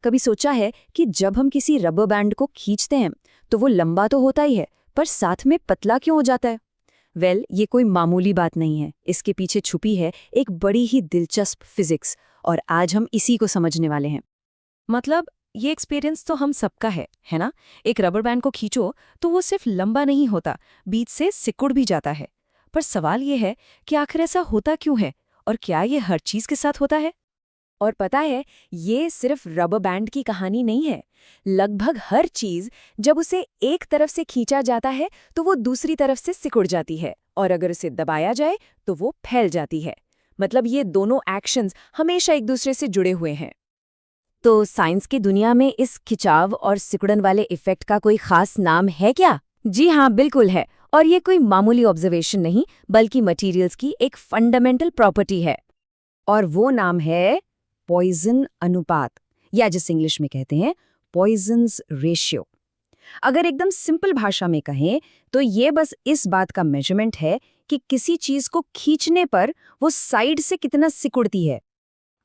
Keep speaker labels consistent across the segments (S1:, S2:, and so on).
S1: कभी सोचा है कि जब हम किसी रबर बैंड को खींचते हैं तो वो लंबा तो होता ही है, पर साथ में पतला क्यों हो जाता है? ये कोई मामूली बात नहीं है। इसके पीछे छुपी है एक बड़ी ही दिलचस्प फिजिक्स, और आज हम इसी को समझने वाले हैं।
S2: मतलब ये एक्सपीरियंस तो हम सबका है ना? एक रबर बैंड को खींचो तो वो सिर्फ लंबा नहीं होता, बीच से सिकुड़ भी जाता है। पर सवाल ये है कि आखिर ऐसा होता क्यों है, और क्या ये हर चीज के साथ होता है?
S1: और पता है, ये सिर्फ रबर बैंड की कहानी नहीं है। लगभग हर चीज जब उसे एक तरफ से खींचा जाता है तो वो दूसरी तरफ से सिकुड़ जाती है, और अगर उसे दबाया जाए तो वो फैल जाती है। मतलब ये दोनों एक्शंस हमेशा एक दूसरे से जुड़े हुए हैं। तो साइंस की दुनिया में इस खिंचाव और सिकुड़न वाले इफेक्ट का कोई खास नाम है क्या? जी हाँ, बिल्कुल है। और ये कोई मामूली ऑब्जर्वेशन नहीं, बल्कि मटेरियल्स की एक फंडामेंटल प्रॉपर्टी है। और वो नाम है पॉइजन अनुपात, या जिस इंग्लिश में कहते हैं पॉइजन्स रेशियो। अगर एकदम सिंपल भाषा में कहें तो ये बस इस बात का मेजरमेंट है कि किसी चीज को खींचने पर वो साइड से कितना सिकुड़ती है।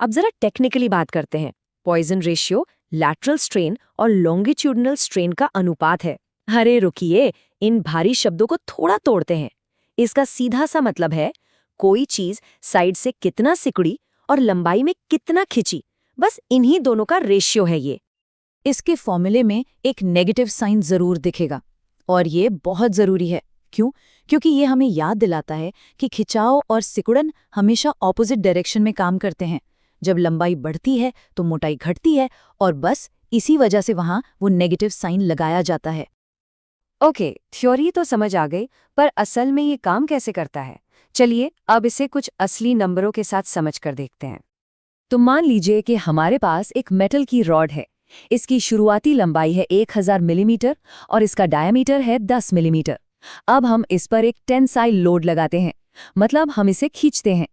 S1: अब जरा टेक्निकली बात करते हैं। पॉइजन रेशियो लैटरल स्ट्रेन और लॉन्गिट्यूडनल स्ट्रेन का अनुपात है। अरे रुकिए, इन भारी शब्दों को थोड़ा तोड़ते हैं। इसका सीधा सा मतलब है कोई चीज साइड से कितना सिकुड़ी और लंबाई में कितना खिंची, बस इन्हीं दोनों का रेशियो है ये। इसके फॉर्मूले में एक नेगेटिव साइन जरूर दिखेगा, और ये बहुत जरूरी है। क्यों? क्योंकि ये हमें याद दिलाता है कि खिंचाव और सिकुड़न हमेशा ऑपोजिट डायरेक्शन में काम करते हैं। जब लंबाई बढ़ती है तो मोटाई घटती है, और बस इसी वजह से वहां वो नेगेटिव साइन लगाया जाता है। ओके, थ्योरी तो समझ आ गई, पर असल में ये काम कैसे करता है? चलिए अब इसे कुछ असली नंबरों के साथ समझ कर देखते हैं। तो मान लीजिए कि हमारे पास एक मेटल की रॉड है। इसकी शुरुआती लंबाई है 1000 मिलीमीटर और इसका डायमीटर है 10 मिलीमीटर। अब हम इस पर एक टेंसाइल लोड लगाते हैं, मतलब हम इसे खींचते हैं।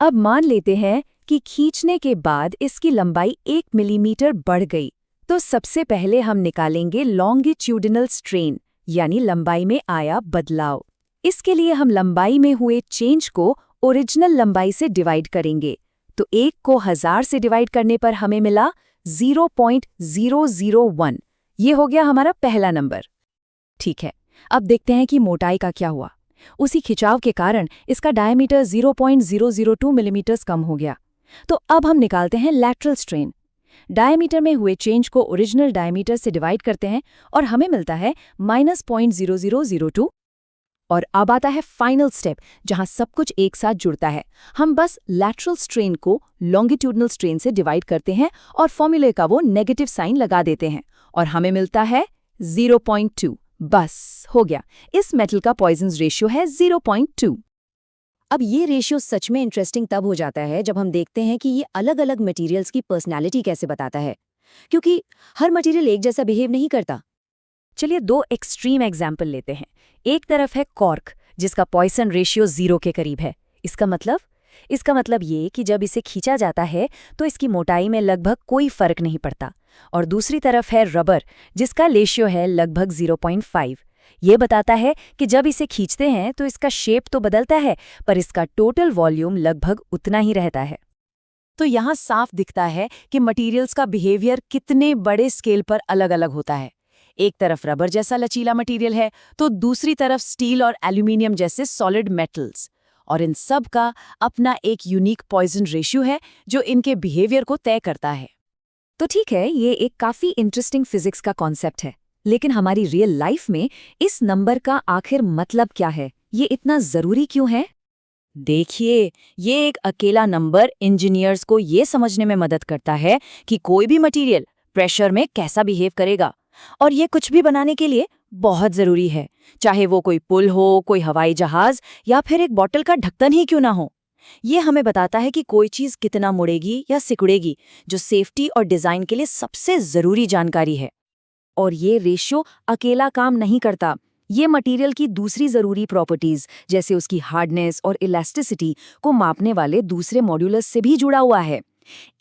S1: अब मान लेते हैं कि खींचने के बाद इसकी लंबाई 1 मिलीमीटर बढ़ गई। तो सबसे पहले हम निकालेंगे लॉन्गिट्यूडिनल स्ट्रेन, यानी लंबाई में आया बदलाव। इसके लिए हम लंबाई में हुए चेंज को ओरिजिनल लंबाई से डिवाइड करेंगे। तो 1 को 1000 से डिवाइड करने पर हमें मिला 0.001। ये हो गया हमारा पहला नंबर। ठीक है, अब देखते हैं कि मोटाई का क्या हुआ। उसी खिंचाव के कारण इसका डायमीटर 0.002 मिलीमीटर कम हो गया। तो अब हम निकालते हैं लैटरल स्ट्रेन। डायमीटर में हुए चेंज को ओरिजिनल डायमीटर से डिवाइड करते हैं और हमें मिलता है -0.0002। और अब आता है फाइनल स्टेप, जहां सब कुछ एक साथ जुड़ता है। हम बस लैटरल स्ट्रेन को लॉन्गिट्यूडनल स्ट्रेन से डिवाइड करते हैं और फॉर्मूले का वो नेगेटिव साइन लगा देते हैं, और हमें मिलता है 0.2। बस हो गया, इस मेटल का पॉइजन्स रेशियो है 0.2। अब ये रेशियो सच में इंटरेस्टिंग तब हो जाता है जब हम देखते हैं कि ये अलग अलग मटेरियल्स की पर्सनैलिटी कैसे बताता है, क्योंकि हर मटेरियल एक जैसा बिहेव नहीं करता। चलिए 2 एक्सट्रीम एग्जाम्पल लेते हैं। एक तरफ है कॉर्क, जिसका पॉइसन रेशियो 0 के करीब है। इसका मतलब ये कि जब इसे खींचा जाता है तो इसकी मोटाई में लगभग कोई फर्क नहीं पड़ता। और दूसरी तरफ है रबर, जिसका रेशियो है लगभग 0.5। ये बताता है कि जब इसे खींचते हैं तो इसका शेप तो बदलता है, पर इसका टोटल वॉल्यूम लगभग उतना ही रहता है। तो यहाँ साफ दिखता है कि मटेरियल्स का बिहेवियर कितने बड़े स्केल पर अलग अलग होता है। एक तरफ रबर जैसा लचीला मटेरियल है, तो दूसरी तरफ स्टील और एल्यूमिनियम जैसे सॉलिड मेटल्स। और इन सब का अपना एक यूनिक पॉइजन रेशियो है जो इनके बिहेवियर को तय करता है। तो ठीक है, ये एक काफी इंटरेस्टिंग फिजिक्स का कॉन्सेप्ट है, लेकिन हमारी रियल लाइफ में इस नंबर का आखिर मतलब क्या है? ये इतना जरूरी क्यों है? देखिए, ये एक अकेला नंबर इंजीनियर्स को ये समझने में मदद करता है कि कोई भी मटेरियल प्रेशर में कैसा बिहेव करेगा, और ये कुछ भी बनाने के लिए बहुत जरूरी है, चाहे वो कोई पुल हो, कोई हवाई जहाज, या फिर एक बॉटल का ढक्कन ही क्यों ना हो। ये हमें बताता है कि कोई चीज कितना मुड़ेगी या सिकुड़ेगी, जो सेफ्टी और डिजाइन के लिए सबसे जरूरी जानकारी है। और ये रेशियो अकेला काम नहीं करता, ये मटेरियल की दूसरी जरूरी प्रॉपर्टीज जैसे उसकी हार्डनेस और इलास्टिसिटी को मापने वाले दूसरे मॉड्यूलस से भी जुड़ा हुआ है।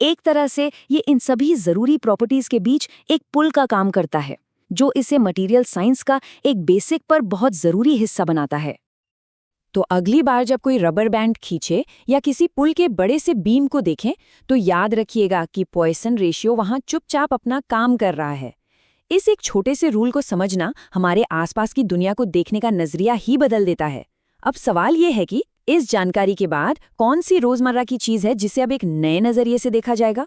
S1: एक तरह से ये इन सभी जरूरी प्रॉपर्टीज के बीच एक पुल का काम करता है, जो इसे मटेरियल साइंस का एक बेसिक पर बहुत जरूरी हिस्सा बनाता है। तो अगली बार जब कोई रबर बैंड खींचे या किसी पुल के बड़े से बीम को देखें तो याद रखिएगा कि पॉइसन रेशियो वहां चुपचाप अपना काम कर रहा है। इस एक छोटे से रूल को समझना हमारे आसपास की दुनिया को देखने का नजरिया ही बदल देता है। अब सवाल ये है कि इस जानकारी के बाद कौन सी रोजमर्रा की चीज है जिसे अब एक नए नजरिए से देखा जाएगा।